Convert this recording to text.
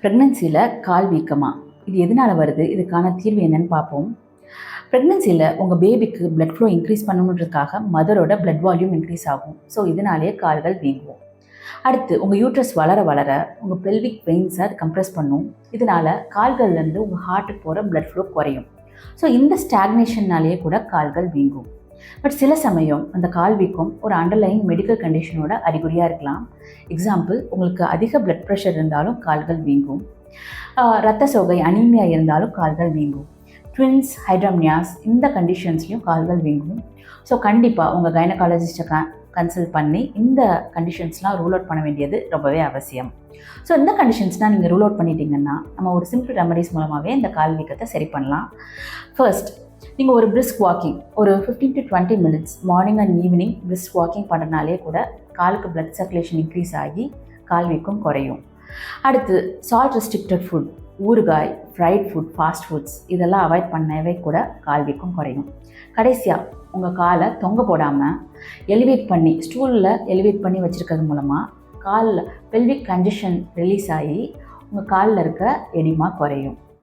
ப்ரெக்னென்சியில் கால் வீக்கமா? இது எதனால் வருது? இதுக்கான தீர்வு என்னன்னு பார்ப்போம். ப்ரெக்னென்சியில் உங்கள் பேபிக்கு பிளட் ஃப்ளோ இன்க்ரீஸ் பண்ணணுன்றதுக்காக மதரோட பிளட் வால்யூம் இன்க்ரீஸ் ஆகும். ஸோ இதனாலேயே கால்கள் வீங்கும். அடுத்து உங்கள் யூட்ரஸ் வளர வளர உங்கள் பெல்விக் வெயின்ஸை அது கம்ப்ரெஸ் பண்ணும். இதனால் கால்கள்லேருந்து உங்கள் ஹார்ட்டுக்கு போகிற பிளட் ஃப்ளோ குறையும். ஸோ இந்த ஸ்டாக்னேஷன்னாலேயே கூட கால்கள் வீங்கும். பட் சில சமயம் அந்த கால் வீக்கம் ஒரு அண்டர்லைன் மெடிக்கல் கண்டிஷனோட அறிகுறியாக இருக்கலாம். எக்ஸாம்பிள், உங்களுக்கு அதிக பிளட் ப்ரெஷர் இருந்தாலும் கால்கள் வீங்கும். இரத்த சோகை அனீமியா இருந்தாலும் கால்கள் வீங்கும். ட்வின்ஸ், ஹைட்ரம்னியாஸ் இந்த கண்டிஷன்ஸ்லையும் கால்கள் வீங்கும். ஸோ கண்டிப்பாக உங்கள் கைனகாலஜிஸ்ட்டை கன்சல்ட் பண்ணி இந்த கண்டிஷன்ஸ்லாம் ரூல் அவுட் பண்ண வேண்டியது ரொம்பவே அவசியம். ஸோ இந்த கண்டிஷன்ஸ்னால் நீங்கள் ரூல் அவுட் பண்ணிட்டீங்கன்னா நம்ம ஒரு சிம்பிள் ரெமடிஸ் மூலமாகவே இந்த கால் வீக்கத்தை சரி பண்ணலாம். ஃபர்ஸ்ட், நீங்கள் ஒரு பிரிஸ்க் வாக்கிங் ஒரு 15 to 20 minutes morning and evening brisk walking பண்ணுறனாலே கூட காலுக்கு பிளட் சர்க்குலேஷன் இன்க்ரீஸ் ஆகி கால் வீக்கம் குறையும். அடுத்து, சால்ட் ரெஸ்ட்ரிக்டட் ஃபுட், ஊறுகாய், ஃப்ரைட் ஃபுட், ஃபாஸ்ட் ஃபுட்ஸ் இதெல்லாம் அவாய்ட் பண்ணவே கூட கால் வீக்கம் குறையும். கடைசியாக, உங்கள் காலை தொங்க போடாமல் எலிவேட் பண்ணி ஸ்டூலில் எலிவேட் பண்ணி வச்சுருக்கிறது மூலமாக காலில் பெல்விக் கன்ஜஷன் ரிலீஸ் ஆகி உங்கள் காலில் இருக்க எடிமா குறையும்.